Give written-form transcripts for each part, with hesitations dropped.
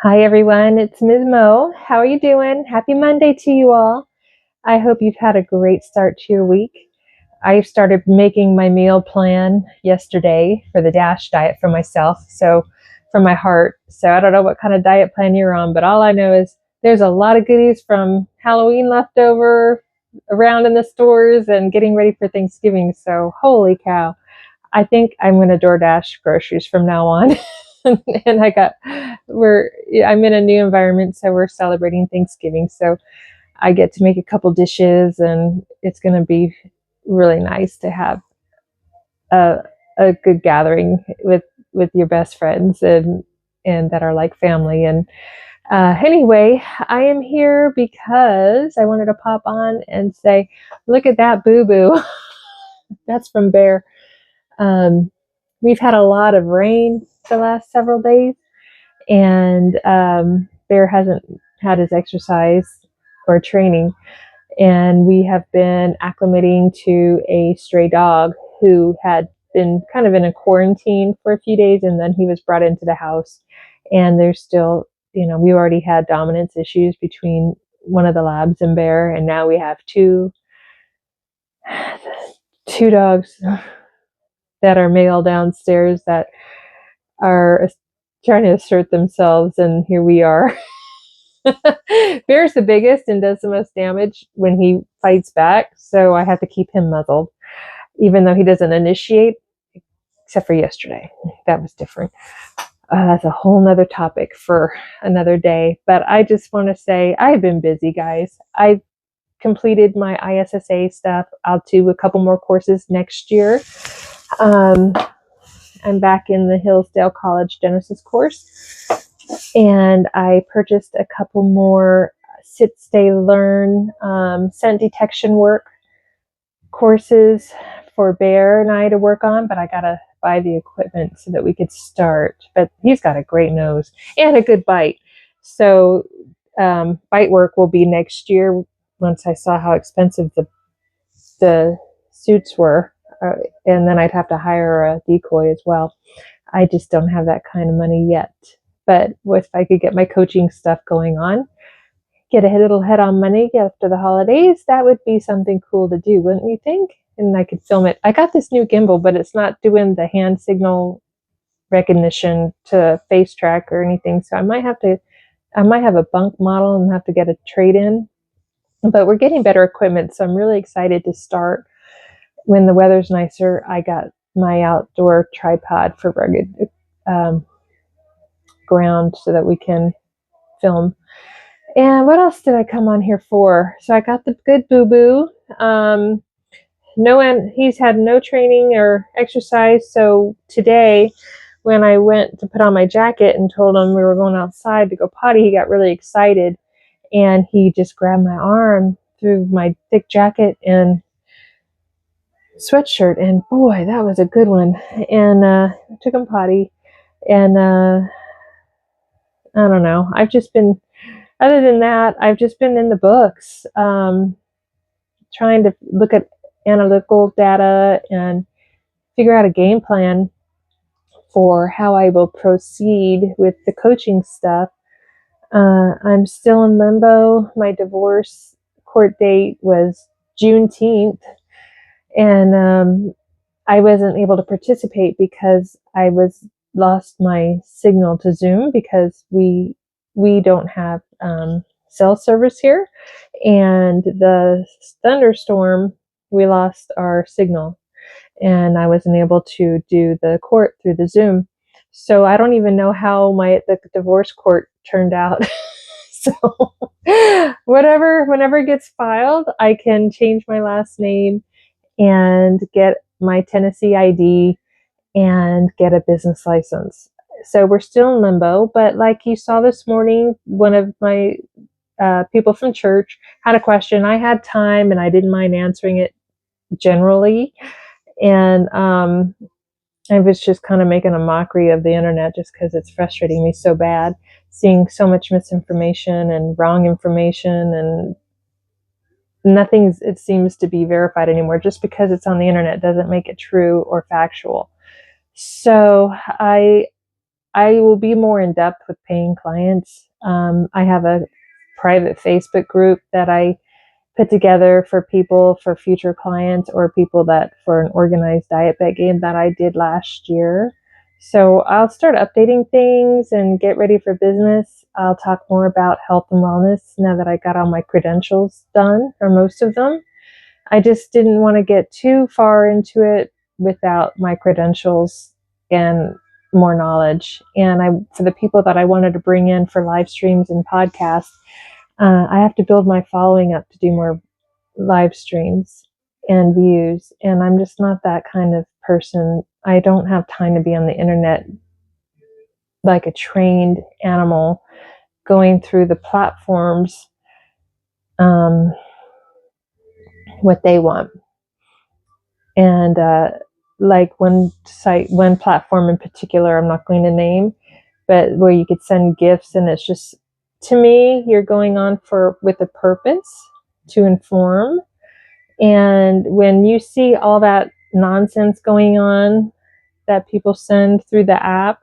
Hi everyone, it's Ms. Mo. How are you doing? Happy Monday to you all. I hope you've had a great start to your week. I started making my meal plan yesterday for the DASH diet for myself, so for my heart. So I don't know what kind of diet plan you're on, but all I know is there's a lot of goodies from Halloween leftover around in the stores and getting ready for Thanksgiving. So holy cow. I think I'm going to DoorDash groceries from now on. And I'm in a new environment, so we're celebrating Thanksgiving. So I get to make a couple dishes, and it's going to be really nice to have a, a good gathering with your best friends and that are like family. And anyway, I am here because I wanted to pop on and say, look at that boo boo. That's from Bear. Um, we've had a lot of rain the last several days, and Bear hasn't had his exercise or training, and we have been acclimating to a stray dog who had been kind of in a quarantine for a few days, and then he was brought into the house. And there's still, we already had dominance issues between one of the labs and Bear, and now we have two dogs that are male downstairs that are trying to assert themselves, and here we are. Bear's the biggest and does the most damage when he fights back, so I have to keep him muzzled, even though he doesn't initiate, except for yesterday. That was different. That's a whole nother topic for another day, but I just want to say I've been busy, guys. I've completed my ISSA stuff. I'll do a couple more courses next year. I'm back in the Hillsdale College Genesis course, and I purchased a couple more sit, stay, learn scent detection work courses for Bear and I to work on, but I gotta buy the equipment so that we could start. But he's got a great nose and a good bite, so bite work will be next year once I saw how expensive the suits were, and then I'd have to hire a decoy as well. I just don't have that kind of money yet. But if I could get my coaching stuff going on, get a little head on money after the holidays, that would be something cool to do, wouldn't you think? And I could film it. I got this new gimbal, but it's not doing the hand signal recognition to face track or anything. So I might have a bunk model and have to get a trade in. But we're getting better equipment, so I'm really excited to start. When the weather's nicer, I got my outdoor tripod for rugged ground so that we can film. And what else did I come on here for? So I got the good boo-boo. He's had no training or exercise. So today, when I went to put on my jacket and told him we were going outside to go potty, he got really excited. And he just grabbed my arm through my thick jacket and sweatshirt. And boy, that was a good one. And took him potty. And I don't know. Other than that, I've just been in the books, trying to look at analytical data and figure out a game plan for how I will proceed with the coaching stuff. I'm still in limbo. My divorce court date was Juneteenth, and I wasn't able to participate because I lost my signal to Zoom because we don't have cell service here, and the thunderstorm, we lost our signal, and I wasn't able to do the court through the Zoom. So I don't even know how the divorce court turned out. So whenever it gets filed, I can change my last name and get my Tennessee ID and get a business license. So we're still in limbo, but like you saw this morning, one of my people from church had a question. I had time and I didn't mind answering it generally. And I was just kind of making a mockery of the internet just because it's frustrating me so bad, seeing so much misinformation and wrong information, and it seems to be verified anymore. Just because it's on the internet doesn't make it true or factual. So I I will be more in depth with paying clients. I have a private Facebook group that I put together for people, for future clients, or people that for an organized diet bet game that I did last year. So I'll start updating things and get ready for business. I'll talk more about health and wellness now that I got all my credentials done, or most of them. I just didn't want to get too far into it without my credentials and more knowledge. And for the people that I wanted to bring in for live streams and podcasts, I have to build my following up to do more live streams and views. And I'm just not that kind of person. I don't have time to be on the internet like a trained animal going through the platforms, what they want. And like one platform in particular, I'm not going to name, but where you could send gifts, and it's just, to me, you're going on with a purpose to inform. And when you see all that nonsense going on that people send through the app,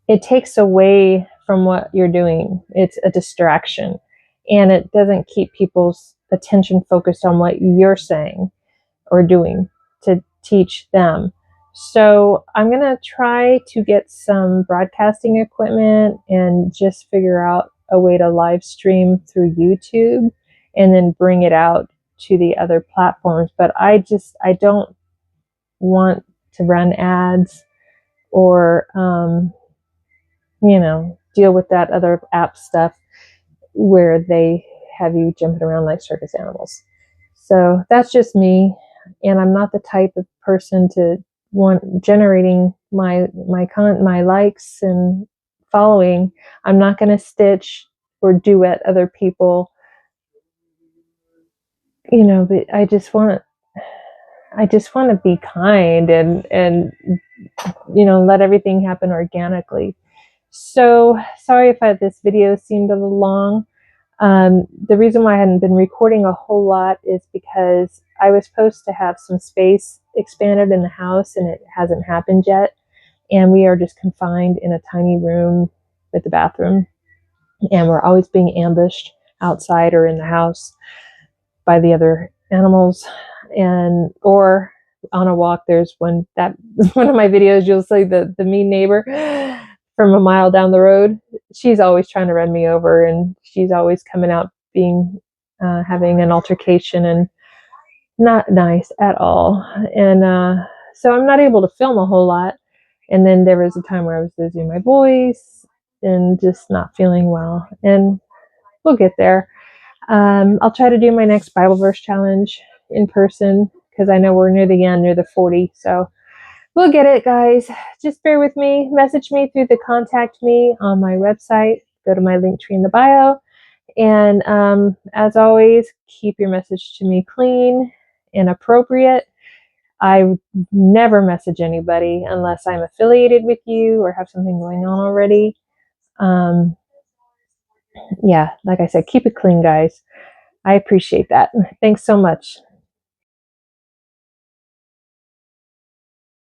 it takes away from what you're doing. It's a distraction, and it doesn't keep people's attention focused on what you're saying or doing to teach them. So I'm going to try to get some broadcasting equipment and just figure out a way to live stream through YouTube and then bring it out to the other platforms. But I don't want to run ads or, deal with that other app stuff where they have you jumping around like circus animals. So that's just me. And I'm not the type of person to want generating my likes and following. I'm not going to stitch or duet other people, but I just want to be kind and let everything happen organically. So sorry if this video seemed a little long. The reason why I hadn't been recording a whole lot is because I was supposed to have some space expanded in the house, and it hasn't happened yet. And we are just confined in a tiny room with the bathroom. And we're always being ambushed outside or in the house by the other animals, or on a walk. There's one of my videos, you'll see the mean neighbor from a mile down the road. She's always trying to run me over, and she's always coming out having an altercation, and not nice at all. And so I'm not able to film a whole lot. And then there was a time where I was losing my voice and just not feeling well. And we'll get there. I'll try to do my next Bible verse challenge in person, because I know we're near the end, near the 40. So we'll get it, guys. Just bear with me. Message me through the contact me on my website. Go to my link tree in the bio. And as always, keep your message to me clean and appropriate. I never message anybody unless I'm affiliated with you or have something going on already. Yeah, like I said, keep it clean, guys. I appreciate that. Thanks so much.